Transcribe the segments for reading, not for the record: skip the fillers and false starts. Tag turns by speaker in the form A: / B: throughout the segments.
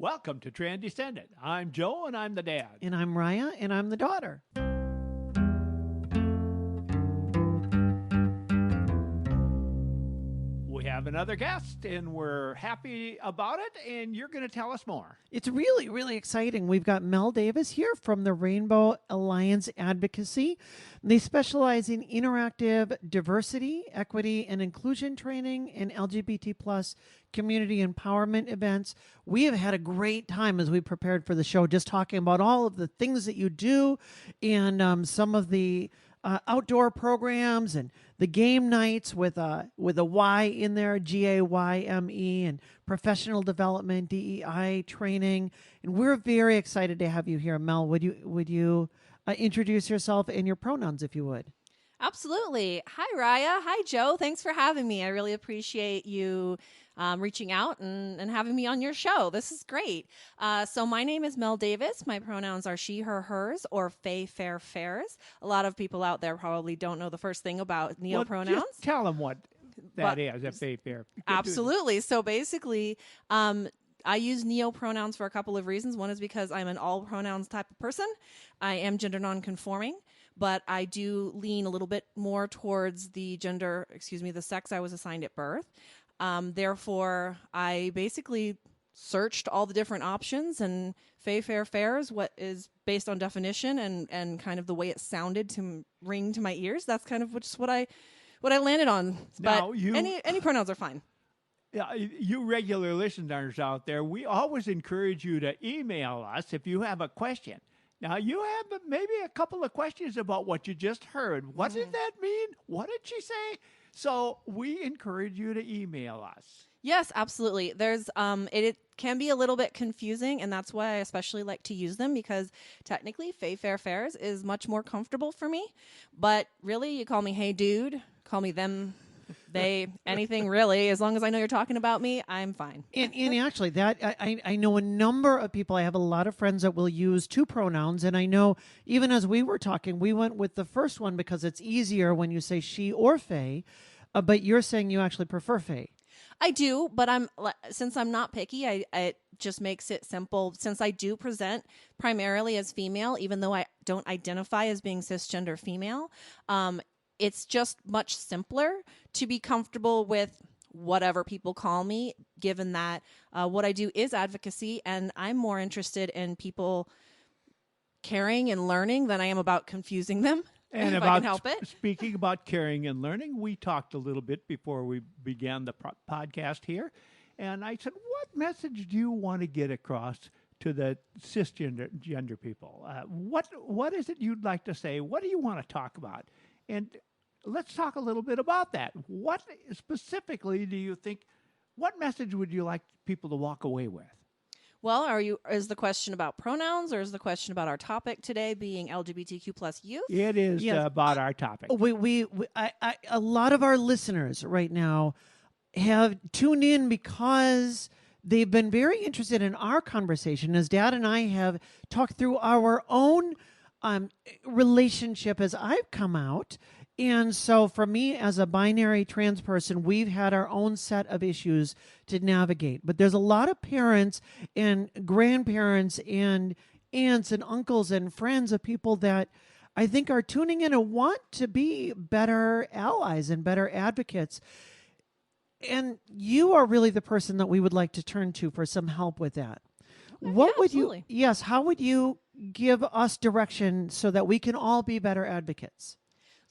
A: Welcome to Transcendent. I'm Joe, and I'm the dad.
B: And I'm Raya, and I'm the daughter.
A: We have another guest, and we're happy about it, and you're going to tell us more.
B: It's really, really exciting. We've got Mel Davis here from the Rainbow Alliance Advocacy. They specialize in interactive diversity, equity, and inclusion training and LGBT plus community empowerment events. We have had a great time as we prepared for the show, just talking about all of the things that you do and some of the outdoor programs and the game nights with a Y in there, GAYME, and professional development, DEI training. And we're very excited to have you here. Mel, would you introduce yourself and your pronouns, if you would?
C: Absolutely. Hi, Raya. Hi, Joe. Thanks for having me. I really appreciate you reaching out and having me on your show. This is great. So my name is Mel Davis. My pronouns are she, her, hers, or fey, fair, fairs. A lot of people out there probably don't know the first thing about neopronouns.
A: Well, just tell them what that is, if fey, fair.
C: Absolutely. So basically, I use neopronouns for a couple of reasons. One is because I'm an all pronouns type of person. I am gender nonconforming, but I do lean a little bit more towards the sex I was assigned at birth. Therefore, I basically searched all the different options, and fey, fair, fairs, what is based on definition and kind of the way it sounded to ring to my ears. That's kind of what I landed on. But any pronouns are fine.
A: Yeah, you regular listeners out there, we always encourage you to email us if you have a question. Now, you have maybe a couple of questions about what you just heard. What did that mean? What did she say? So we encourage you to email us.
C: Yes, absolutely. There's it can be a little bit confusing, and that's why I especially like to use them, because technically fey, fair, fairs is much more comfortable for me. But really, you call me hey dude, call me them, they, anything really, as long as I know you're talking about me, I'm fine.
B: And actually, that I know a number of people. I have a lot of friends that will use two pronouns, and I know even as we were talking, we went with the first one because it's easier when you say she or fey, but you're saying you actually prefer fey.
C: I do, but since I'm not picky, it just makes it simple. Since I do present primarily as female, even though I don't identify as being cisgender female, it's just much simpler to be comfortable with whatever people call me, given that what I do is advocacy, and I'm more interested in people caring and learning than I am about confusing them.
A: And
C: if I can help it.
A: Speaking about caring and learning, we talked a little bit before we began the podcast here, and I said, what message do you want to get across to the cisgender people? What is it you'd like to say? What do you want to talk about? And let's talk a little bit about that. What specifically do you think, what message would you like people to walk away with?
C: Well, is the question about pronouns, or is the question about our topic today being LGBTQ plus youth?
A: It is about our topic.
B: A lot of our listeners right now have tuned in because they've been very interested in our conversation, as Dad and I have talked through our own relationship as I've come out. And so for me as a binary trans person, we've had our own set of issues to navigate. But there's a lot of parents and grandparents and aunts and uncles and friends of people that I think are tuning in and want to be better allies and better advocates. And you are really the person that we would like to turn to for some help with that. What would
C: absolutely.
B: How would you give us direction so that we can all be better advocates?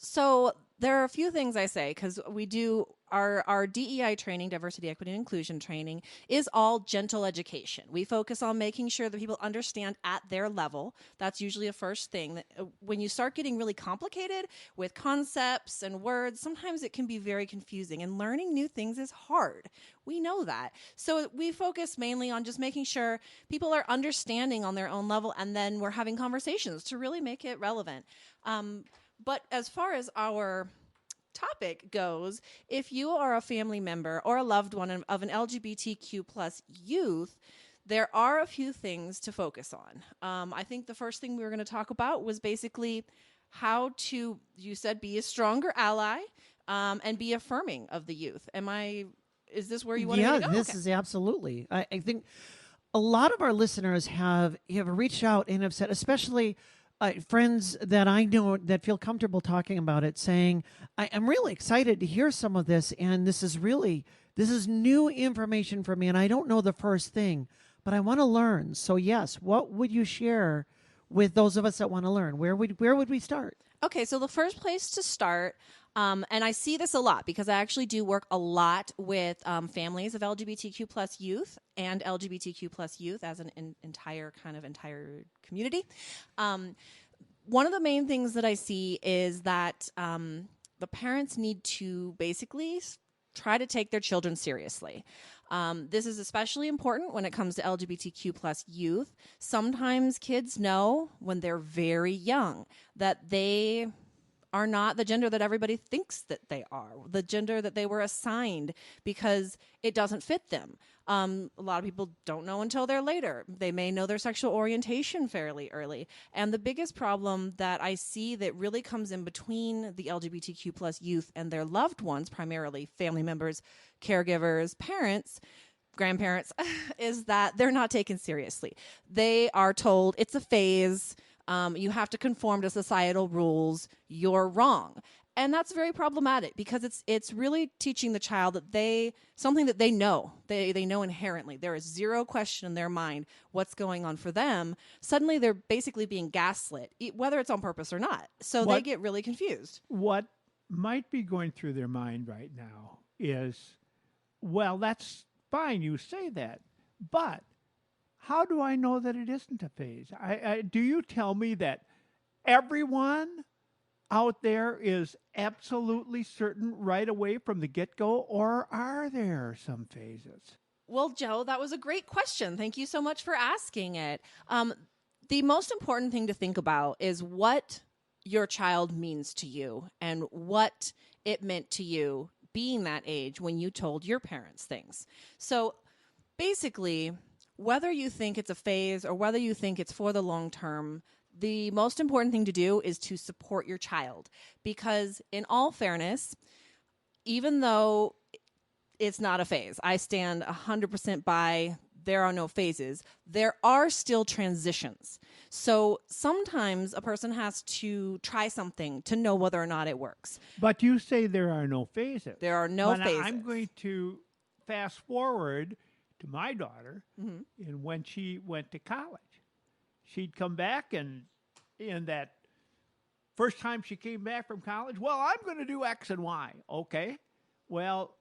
C: So there are a few things I say, because we do our DEI training, diversity, equity, and inclusion training, is all gentle education. We focus on making sure that people understand at their level. That's usually a first thing. That when you start getting really complicated with concepts and words, sometimes it can be very confusing, and learning new things is hard. We know that. So we focus mainly on just making sure people are understanding on their own level, and then we're having conversations to really make it relevant. But as far as our topic goes, if you are a family member or a loved one of an LGBTQ plus youth, there are a few things to focus on. I think the first thing we were going to talk about was basically how to, you said, be a stronger ally and be affirming of the youth. Is this where you want to go?
B: Yeah, this is absolutely. I think a lot of our listeners have reached out and have said, especially friends that I know that feel comfortable talking about it, saying, I'm really excited to hear some of this, and this is new information for me, and I don't know the first thing, but I want to learn. So yes, what would you share with those of us that want to learn? Where would we start?
C: Okay, so the first place to start, and I see this a lot because I actually do work a lot with families of LGBTQ plus youth and LGBTQ plus youth as an entire community. One of the main things that I see is that the parents need to basically try to take their children seriously. This is especially important when it comes to LGBTQ plus youth. Sometimes kids know when they're very young that they are not the gender that everybody thinks that they are, the gender that they were assigned because it doesn't fit them. A lot of people don't know until they're later. They may know their sexual orientation fairly early. And the biggest problem that I see that really comes in between the LGBTQ plus youth and their loved ones, primarily family members, caregivers, parents, grandparents, is that they're not taken seriously. They are told it's a phase. You have to conform to societal rules. You're wrong. And that's very problematic because it's really teaching the child that something that they know. They know inherently. There is zero question in their mind what's going on for them. Suddenly they're basically being gaslit, whether it's on purpose or not. So they get really confused.
A: What might be going through their mind right now is, well, that's fine, you say that, but how do I know that it isn't a phase? Do you tell me that everyone out there is absolutely certain right away from the get-go, or are there some phases?
C: Well, Joe, that was a great question. Thank you so much for asking it. The most important thing to think about is what your child means to you and what it meant to you being that age when you told your parents things. So basically, whether you think it's a phase or whether you think it's for the long term, the most important thing to do is to support your child. Because in all fairness, even though it's not a phase, I stand 100% by there are no phases, there are still transitions. So sometimes a person has to try something to know whether or not it works.
A: But you say there are no phases.
C: There are no phases.
A: I'm going to fast forward to my daughter, and when she went to college, she'd come back, and in that first time she came back from college, well, I'm going to do X and Y. Okay. Well,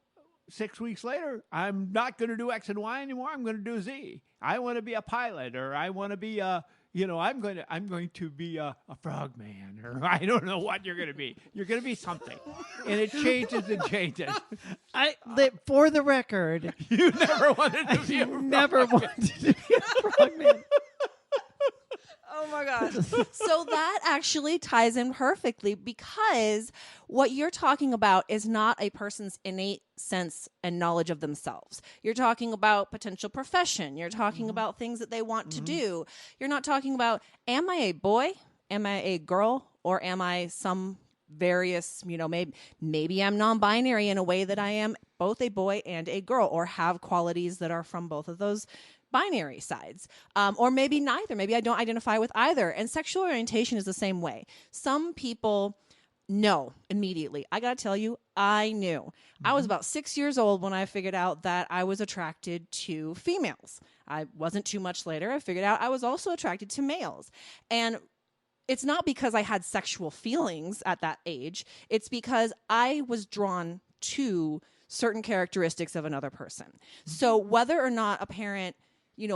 A: 6 weeks later, I'm not going to do X and Y anymore. I'm going to do Z. I want to be a pilot, or I want to be I'm going to be a frogman, or I don't know what you're going to be. You're going to be something, and it changes and changes.
B: For the record,
A: you never wanted to be a frogman.
B: Never wanted to be a frogman.
C: Oh my gosh. So that actually ties in perfectly because what you're talking about is not a person's innate sense and knowledge of themselves. You're talking about potential profession. You're talking about things that they want to do. You're not talking about, am I a boy? Am I a girl? Or am I some various, maybe I'm non-binary in a way that I am both a boy and a girl, or have qualities that are from both of those binary sides, or maybe neither. Maybe I don't identify with either. And sexual orientation is the same way. Some people know immediately. I got to tell you, I knew. I was about 6 years old when I figured out that I was attracted to females. I wasn't too much later. I figured out I was also attracted to males. And it's not because I had sexual feelings at that age. It's because I was drawn to certain characteristics of another person. So whether or not a parent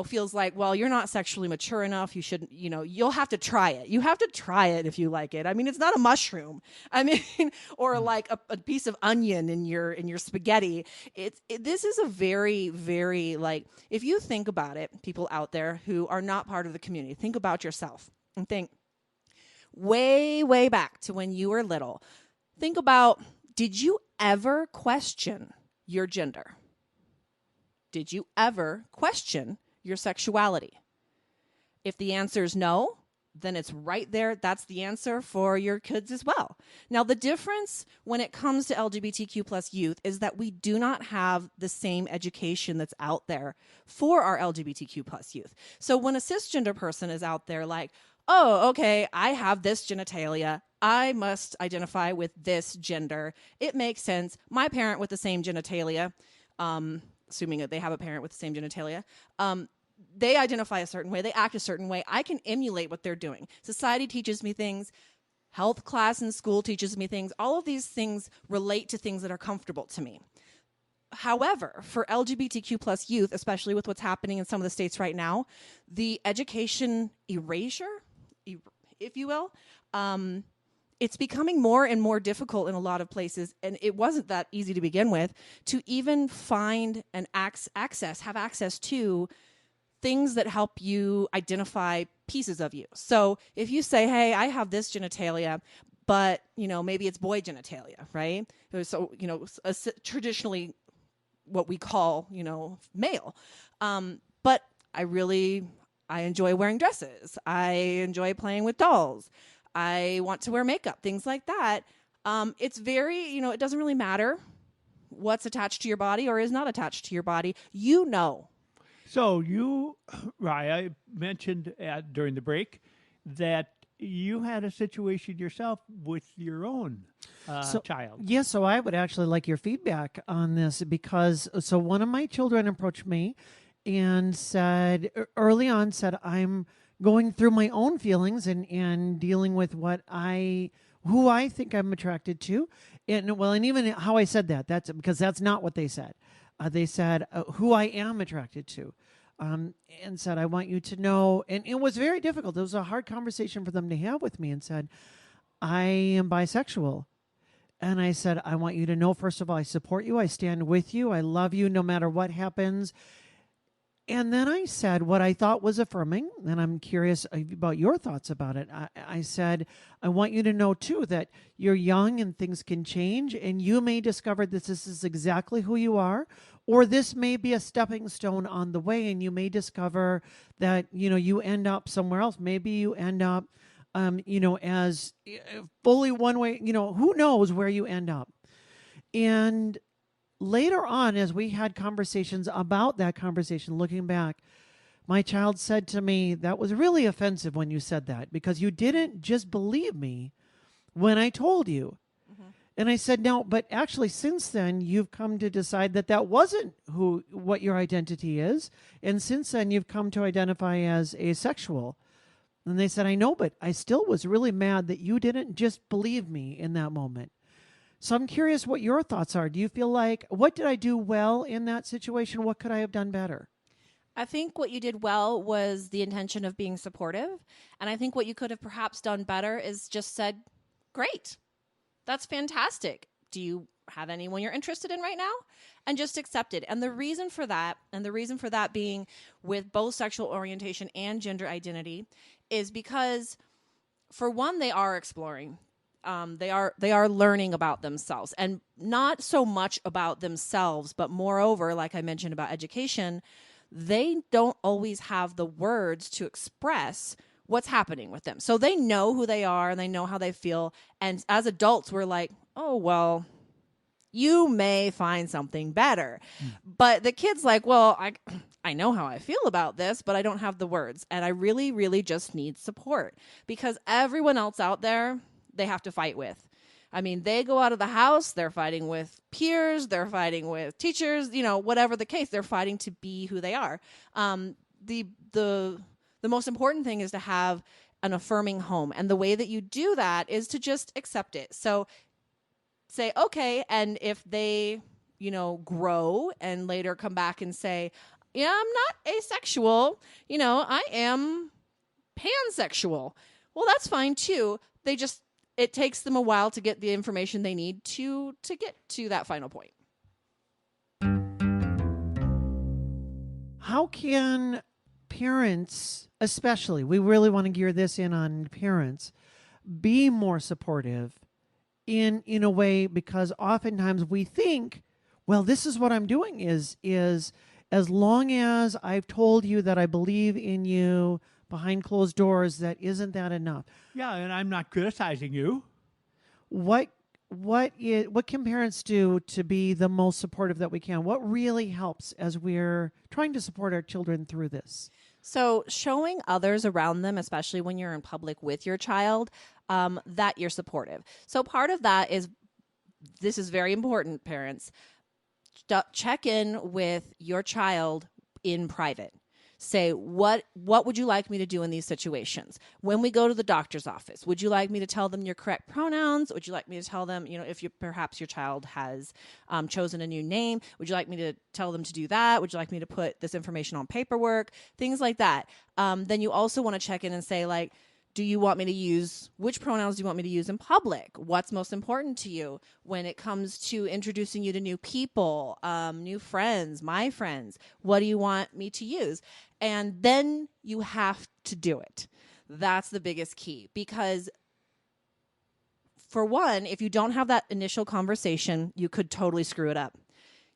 C: feels like, well, you're not sexually mature enough, you shouldn't, you'll have to try it. You have to try it if you like it. I mean, it's not a mushroom. I mean, or like a piece of onion in your spaghetti. This is a very, very, if you think about it, people out there who are not part of the community, think about yourself and think way, way back to when you were little. Think about, did you ever question your gender? Did you ever question your sexuality? If the answer is no, then it's right there. That's the answer for your kids as well. Now, the difference when it comes to LGBTQ plus youth is that we do not have the same education that's out there for our LGBTQ plus youth. So when a cisgender person is out there like, oh, okay, I have this genitalia, I must identify with this gender. It makes sense. My parent with the same genitalia, assuming that they have a parent with the same genitalia, they identify a certain way, they act a certain way. I can emulate what they're doing. Society teaches me things. Health class in school teaches me things. All of these things relate to things that are comfortable to me. However, for LGBTQ plus youth, especially with what's happening in some of the states right now, the education erasure, if you will, it's becoming more and more difficult in a lot of places, and it wasn't that easy to begin with, to even find and have access to things that help you identify pieces of you. So if you say, hey, I have this genitalia, but, maybe it's boy genitalia, right? So, traditionally what we call, male. But I enjoy wearing dresses. I enjoy playing with dolls. I want to wear makeup, things like that. It's very, it doesn't really matter what's attached to your body or is not attached to your body.
A: So you, Raya, mentioned during the break that you had a situation yourself with your own child.
B: Yeah, so I would actually like your feedback on this because, one of my children approached me and said, early on, I'm going through my own feelings and dealing with who I think I'm attracted to. And even how I said that's because that's not what they said. They said who I am attracted to, and said, I want you to know. And it was very difficult. It was a hard conversation for them to have with me, and said, I am bisexual. And I said, I want you to know, first of all, I support you. I stand with you. I love you no matter what happens. And then I said what I thought was affirming, and I'm curious about your thoughts about it. I said, I want you to know, too, that you're young and things can change, and you may discover that this is exactly who you are, or this may be a stepping stone on the way, and you may discover that, you end up somewhere else. Maybe you end up, as fully one way, who knows where you end up. And later on, as we had conversations about that conversation, looking back, my child said to me, that was really offensive when you said that, because you didn't just believe me when I told you. Mm-hmm. And I said, no, but actually since then, you've come to decide that wasn't what your identity is. And since then, you've come to identify as asexual. And they said, I know, but I still was really mad that you didn't just believe me in that moment. So I'm curious what your thoughts are. Do you feel like, what did I do well in that situation? What could I have done better?
C: I think what you did well was the intention of being supportive. And I think what you could have perhaps done better is just said, great, that's fantastic. Do you have anyone you're interested in right now? And just accept it. And the reason for that being with both sexual orientation and gender identity is because, for one, they are exploring. They are learning about themselves, and not so much about themselves, but moreover, like I mentioned about education, they don't always have the words to express what's happening with them. So they know who they are and they know how they feel. And as adults, we're like, oh, well, you may find something better. But the kid's like, well, I know how I feel about this, but I don't have the words. And I really, really just need support, because everyone else out there, they have to fight with. I mean, they go out of the house, they're fighting with peers, they're fighting with teachers, whatever the case, they're fighting to be who they are. The most important thing is to have an affirming home. And the way that you do that is to just accept it. So say, okay, and if they, grow and later come back and say, yeah, I'm not asexual, I am pansexual. Well, that's fine too. It takes them a while to get the information they need to get to that final point.
B: How can parents, especially, we really want to gear this in on parents, be more supportive in a way, because oftentimes we think, well, this is what I'm doing is as long as I've told you that I believe in you, behind closed doors, that isn't that enough.
A: Yeah, and I'm not criticizing you.
B: What can parents do to be the most supportive that we can? What really helps as we're trying to support our children through this?
C: So showing others around them, especially when you're in public with your child, that you're supportive. So part of that is, this is very important, parents. Check in with your child in private. Say, what would you like me to do in these situations? When we go to the doctor's office, would you like me to tell them your correct pronouns? Would you like me to tell them, if perhaps your child has chosen a new name, would you like me to tell them to do that? Would you like me to put this information on paperwork? Things like that. Then you also want to check in and say, like, which pronouns do you want me to use in public? What's most important to you when it comes to introducing you to new people, new friends, my friends? What do you want me to use? And then you have to do it. That's the biggest key, because for one, if you don't have that initial conversation, you could totally screw it up.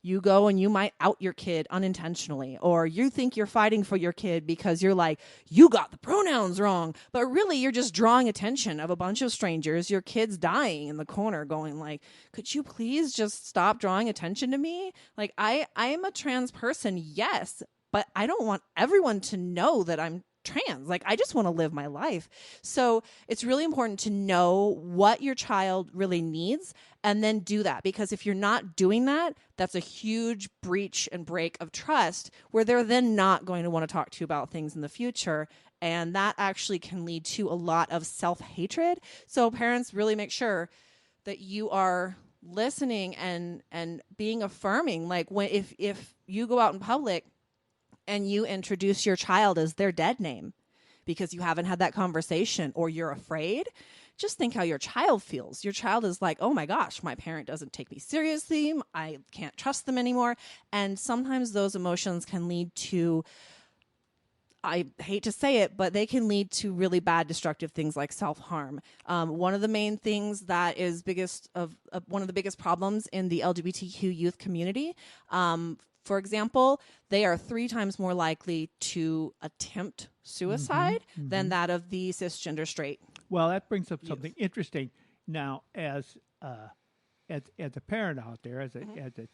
C: You go and you might out your kid unintentionally, or you think you're fighting for your kid because you're like, you got the pronouns wrong. But really, you're just drawing attention of a bunch of strangers. Your kid's dying in the corner going like, could you please just stop drawing attention to me? Like, I am a trans person, yes, but I don't want everyone to know that I'm trans. Like, I just want to live my life. So it's really important to know what your child really needs and then do that. Because if you're not doing that, that's a huge breach and break of trust, where they're then not going to want to talk to you about things in the future. And that actually can lead to a lot of self-hatred. So parents, really make sure that you are listening and being affirming. Like, if you go out in public and you introduce your child as their dead name because you haven't had that conversation, or you're afraid, just think how your child feels. Your child is like, oh my gosh, my parent doesn't take me seriously. I can't trust them anymore. And sometimes those emotions can lead to, I hate to say it, but they can lead to really bad, destructive things like self-harm. One of the main things that is one of the biggest problems in the LGBTQ youth community, for example, they are 3 times more likely to attempt suicide than that of the cisgender straight.
A: Well, that brings up something interesting. Now, as a parent out there, as a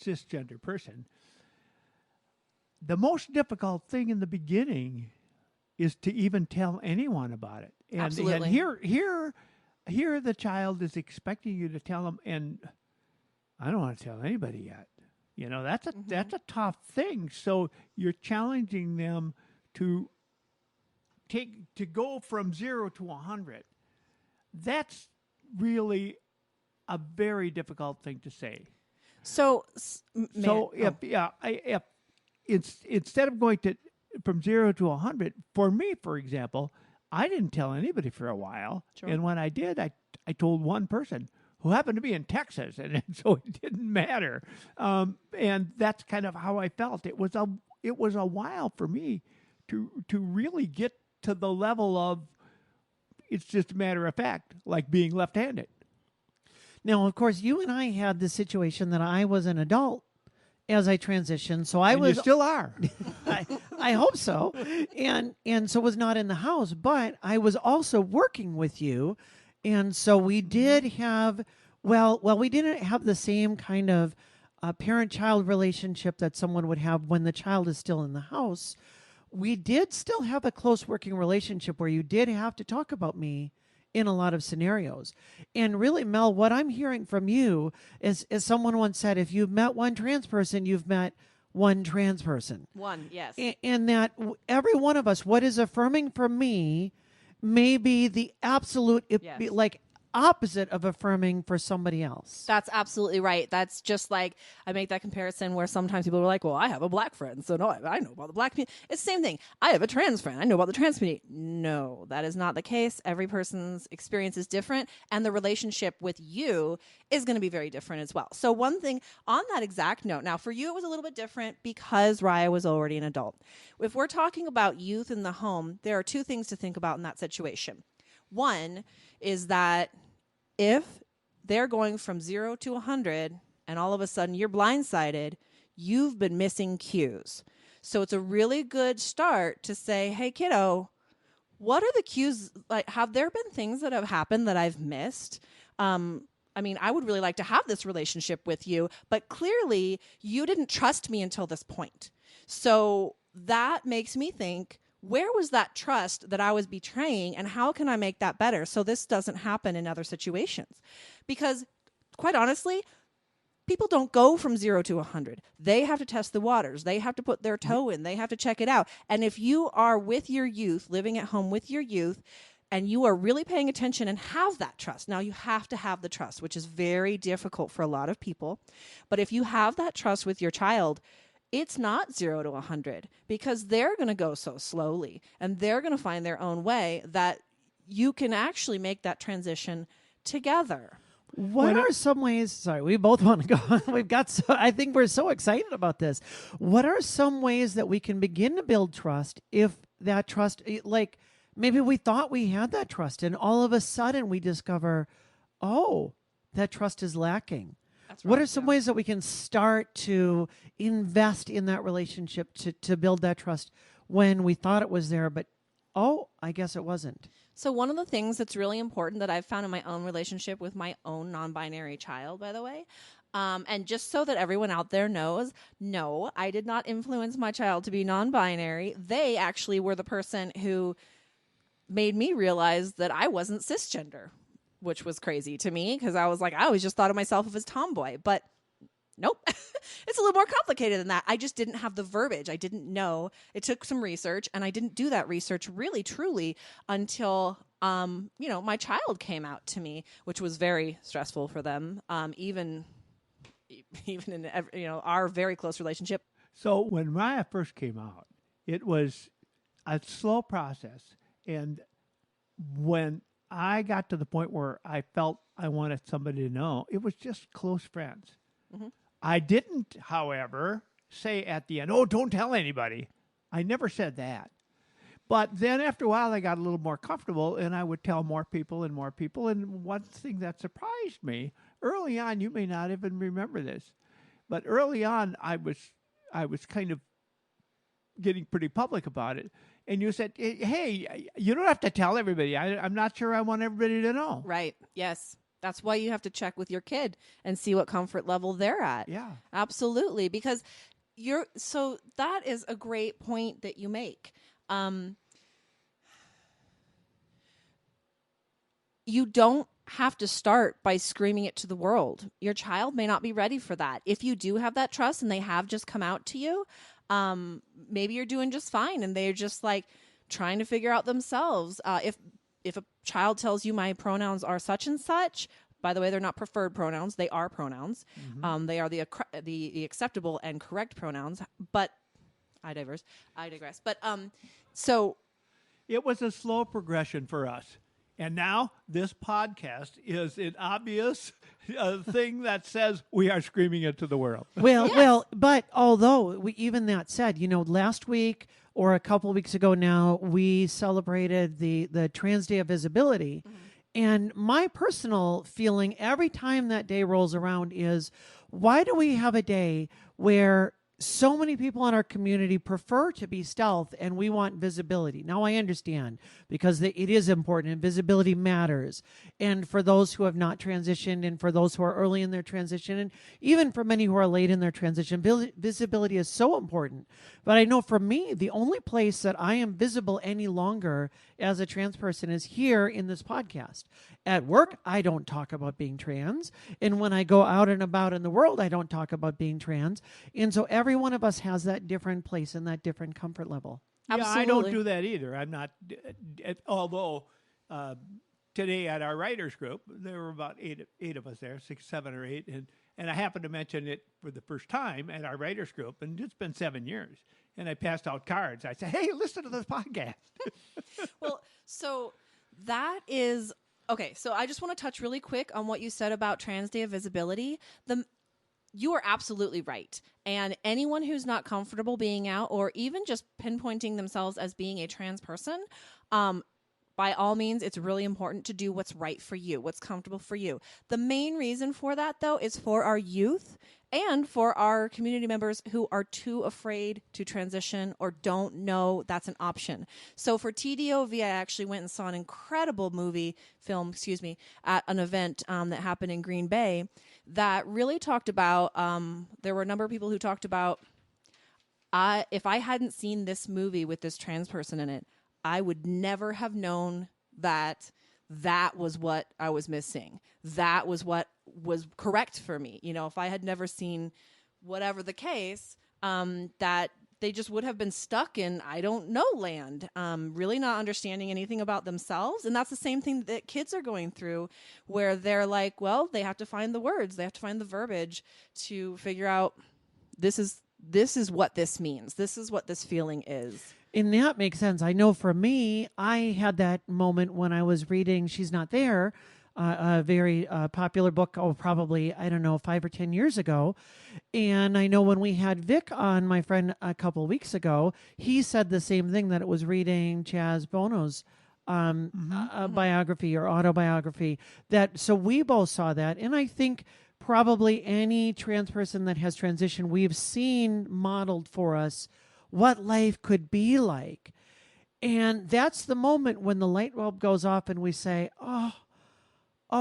A: cisgender person, the most difficult thing in the beginning is to even tell anyone about it. And,
C: Absolutely.
A: And here the child is expecting you to tell them, and I don't want to tell anybody yet. That's a tough thing. So you're challenging them to go from 0 to 100. That's really a very difficult thing to say. Instead of going from 0 to 100, for me, for example, I didn't tell anybody for a while.
C: Sure.
A: And when I did, I told one person who happened to be in Texas, and so it didn't matter. And that's kind of how I felt. It was a while for me to really get to the level of, it's just a matter of fact, like being left-handed.
B: Now, of course, you and I had the situation that I was an adult as I transitioned, so
A: You still are.
B: I hope so, and so was not in the house, but I was also working with you, and so we did have we didn't have the same kind of parent-child relationship that someone would have when the child is still in the house. We did still have a close working relationship where you did have to talk about me in a lot of scenarios. And really, Mel, what I'm hearing from you is, as someone once said, if you've met one trans person, you've met one trans person.
C: One, yes.
B: And that every one of us, what is affirming for me may be the absolute, opposite of affirming for somebody else.
C: That's absolutely right. That's just like, I make that comparison where sometimes people are like, well, I have a black friend, so no, I know about the black community. It's the same thing. I have a trans friend. I know about the trans community. No, that is not the case. Every person's experience is different, and the relationship with you is going to be very different as well. So one thing on that exact note, now for you, it was a little bit different because Raya was already an adult. If we're talking about youth in the home, there are 2 things to think about in that situation. One is that if they're going from 0 to 100 and all of a sudden you're blindsided, you've been missing cues. So it's a really good start to say, hey, kiddo, what are the cues? Like, have there been things that have happened that I've missed? I mean, I would really like to have this relationship with you, but clearly you didn't trust me until this point. So that makes me think, where was that trust that I was betraying, and how can I make that better so this doesn't happen in other situations? Because quite honestly, people don't go from 0 to 100. They have to test the waters. They have to put their toe in. They have to check it out. And if you are with your youth, living at home with your youth, and you are really paying attention and have that trust. Now, you have to have the trust, which is very difficult for a lot of people. But if you have that trust with your child, it's not 0 to 100, because they're going to go so slowly and they're going to find their own way that you can actually make that transition together.
B: What are some ways? Sorry, we both want to go. We've got so, I think we're so excited about this. What are some ways that we can begin to build trust if that trust, like maybe we thought we had that trust and all of a sudden we discover, oh, that trust is lacking. What are some ways that we can start to invest in that relationship to build that trust when we thought it was there, but oh, I guess it wasn't?
C: So one of the things that's really important that I've found in my own relationship with my own non-binary child, by the way, and just so that everyone out there knows, no, I did not influence my child to be non-binary. They actually were the person who made me realize that I wasn't cisgender, which was crazy to me because I was like, I always just thought of myself as tomboy, but nope. It's a little more complicated than that. I just didn't have the verbiage. I didn't know. It took some research, and I didn't do that research really, truly until, my child came out to me, which was very stressful for them, even in, our very close relationship.
A: So when Maya first came out, it was a slow process. And when I got to the point where I felt I wanted somebody to know, it was just close friends. Mm-hmm. I didn't, however, say at the end, oh, don't tell anybody. I never said that. But then after a while, I got a little more comfortable, and I would tell more people. And one thing that surprised me, early on, you may not even remember this, but early on, I was kind of getting pretty public about it. And you said, hey, you don't have to tell everybody. I'm not sure I want everybody to know.
C: Right. Yes. That's why you have to check with your kid and see what comfort level they're at.
A: Yeah.
C: Absolutely. Because so that is a great point that you make. You don't have to start by screaming it to the world. Your child may not be ready for that. If you do have that trust and they have just come out to you, maybe you're doing just fine and they're just like trying to figure out themselves. If a child tells you my pronouns are such and such, by the way, they're not preferred pronouns. They are pronouns. Mm-hmm. They are the acceptable and correct pronouns. But I digress. But so
A: it was a slow progression for us. And now this podcast is an obvious thing that says we are screaming it to the world.
B: Well, but although even that said, last week or a couple of weeks ago now, we celebrated the Trans Day of Visibility. Mm-hmm. And my personal feeling every time that day rolls around is, why do we have a day where so many people in our community prefer to be stealth and we want visibility? Now, I understand because it is important and visibility matters. And for those who have not transitioned and for those who are early in their transition and even for many who are late in their transition, visibility is so important. But I know for me, the only place that I am visible any longer as a trans person is here in this podcast. At work, I don't talk about being trans. And when I go out and about in the world, I don't talk about being trans. And so every one of us has that different place and that different comfort level.
C: Absolutely.
A: Yeah, I don't do that either. I'm not, although today at our writers group, there were about eight of us there, 6, 7, or 8. And I happened to mention it for the first time at our writers group, and it's been 7 years. And I passed out cards. I said, hey, listen to this podcast.
C: Well, so that is... Okay, so I just want to touch really quick on what you said about Trans Day of Visibility. You are absolutely right. And anyone who's not comfortable being out or even just pinpointing themselves as being a trans person, by all means, it's really important to do what's right for you, what's comfortable for you. The main reason for that, though, is for our youth and for our community members who are too afraid to transition or don't know that's an option. So for TDOV, I actually went and saw an incredible film, at an event that happened in Green Bay that really talked about, there were a number of people who talked about, if I hadn't seen this movie with this trans person in it, I would never have known that was what I was missing. That was what was correct for me. You know, if I had never seen whatever the case, that they just would have been stuck in I don't know land, really not understanding anything about themselves. And that's the same thing that kids are going through, where they're like, well, they have to find the words, they have to find the verbiage to figure out this is what this means. This is what this feeling is.
B: And that makes sense. I know for me, I had that moment when I was reading She's Not There, a very popular book, probably, 5 or 10 years ago. And I know when we had Vic on, my friend, a couple of weeks ago, he said the same thing, that it was reading Chaz Bono's biography or autobiography. So we both saw that. And I think probably any trans person that has transitioned, we've seen modeled for us what life could be like. And that's the moment when the light bulb goes off and we say, oh,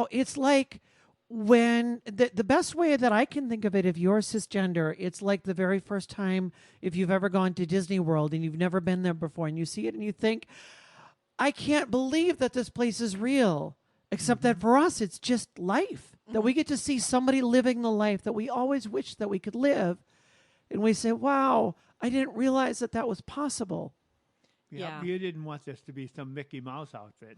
B: it's like when the best way that I can think of it, if you're cisgender, it's like the very first time, if you've ever gone to Disney World and you've never been there before and you see it and you think, I can't believe that this place is real, except that for us, it's just life, that we get to see somebody living the life that we always wish that we could live. And we say, wow, I didn't realize that was possible.
C: Yeah.
A: You didn't want this to be some Mickey Mouse outfit.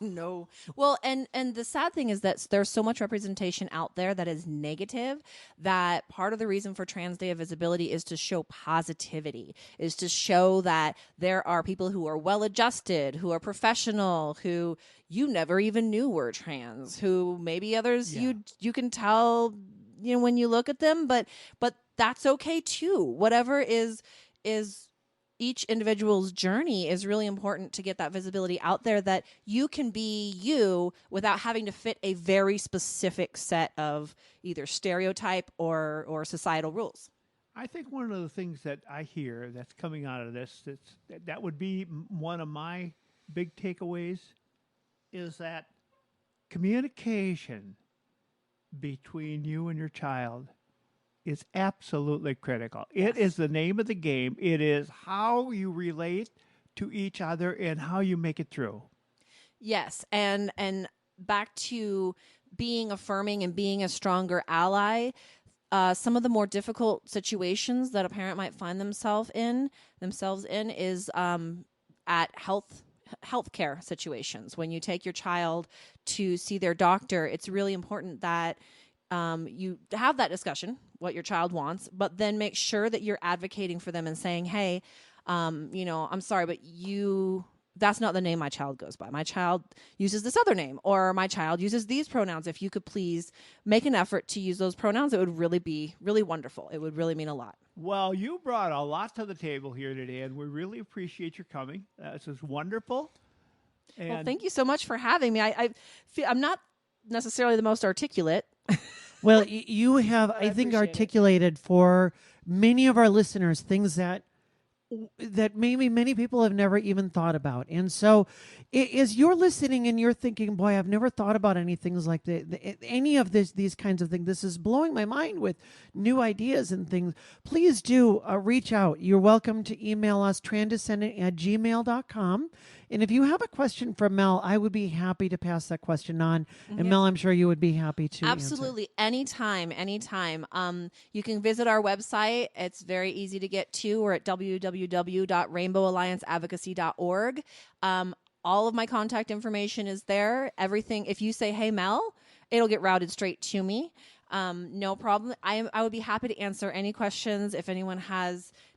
C: No. Well, and the sad thing is that there's so much representation out there that is negative, that part of the reason for Trans Day of Visibility is to show positivity, is to show that there are people who are well-adjusted, who are professional, who you never even knew were trans, who maybe others you can tell, you know, when you look at them, but that's okay too. Whatever is each individual's journey is really important to get that visibility out there, that you can be you without having to fit a very specific set of either stereotype or societal rules.
A: I think one of the things that I hear that's coming out of this, that would be one of my big takeaways, is that communication between you and your child is absolutely critical. It is the name of the game. It is how you relate to each other and how you make it through.
C: Yes, and back to being affirming and being a stronger ally. Some of the more difficult situations that a parent might find themselves in is at healthcare situations. When you take your child to see their doctor, it's really important that you have that discussion, what your child wants, but then make sure that you're advocating for them and saying, hey, I'm sorry, but that's not the name my child goes by. My child uses this other name, or my child uses these pronouns. If you could please make an effort to use those pronouns, it would really be really wonderful. It would really mean a lot.
A: Well, you brought a lot to the table here today, and we really appreciate your coming. This is wonderful. And
C: well, thank you so much for having me. I feel I'm not necessarily the most articulate.
B: Well, you have, I think, articulated for many of our listeners things that maybe many people have never even thought about. And so as you're listening and you're thinking, boy, I've never thought about anything like any of these kinds of things. This is blowing my mind with new ideas and things. Please do reach out. You're welcome to email us, transdescendant@gmail.com. And if you have a question for Mel, I would be happy to pass that question on. And Mel, I'm sure you would be happy to
C: Absolutely. Anytime. You can visit our website. It's very easy to get to. We're at www.rainbowallianceadvocacy.org. All of my contact information is there. Everything. If you say, hey, Mel, it'll get routed straight to me. No problem. I would be happy to answer any questions. If anyone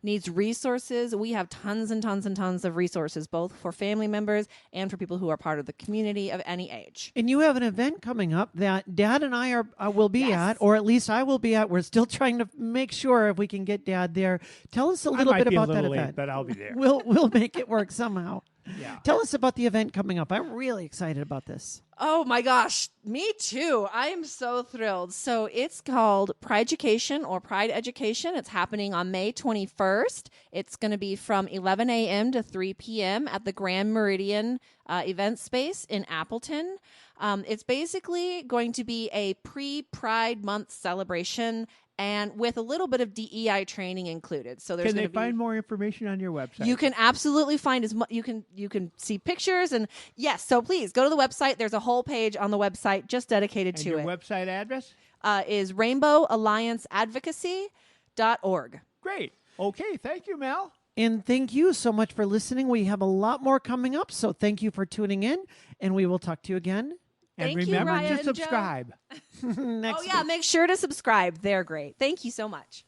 C: needs resources, we have tons and tons and tons of resources, both for family members and for people who are part of the community of any age.
B: And you have an event coming up that Dad and I will be at, or at least I will be at. We're still trying to make sure if we can get Dad there. Tell us a little bit about that event.
A: But I'll be there.
B: We'll make it work somehow.
A: Yeah.
B: Tell us about the event coming up. I'm really excited about this.
C: Oh my gosh, me too. I am so thrilled. So it's called Pride Education or Pride Education. It's happening on May 21st. It's going to be from 11 a.m. to 3 p.m. at the Grand Meridian event space in Appleton. It's basically going to be a pre-Pride Month celebration and with a little bit of DEI training included. So there's
A: Can they
C: gonna be,
A: find more information on your website?
C: you can absolutely find as much. You can see pictures and yes. So please go to the website. There's a whole page on the website just dedicated
A: and
C: to
A: your
C: it.
A: website address?
C: Is rainbowallianceadvocacy.org.
A: Great. Okay. Thank you, Mel.
B: And thank you so much for listening. We have a lot more coming up, so thank you for tuning in, and we will talk to you again
A: And
C: Thank you,
A: remember
C: Ryan
A: to
C: and Joe.
A: subscribe.
B: next
C: Oh yeah,
B: week.
C: make sure to subscribe. They're great. Thank you so much.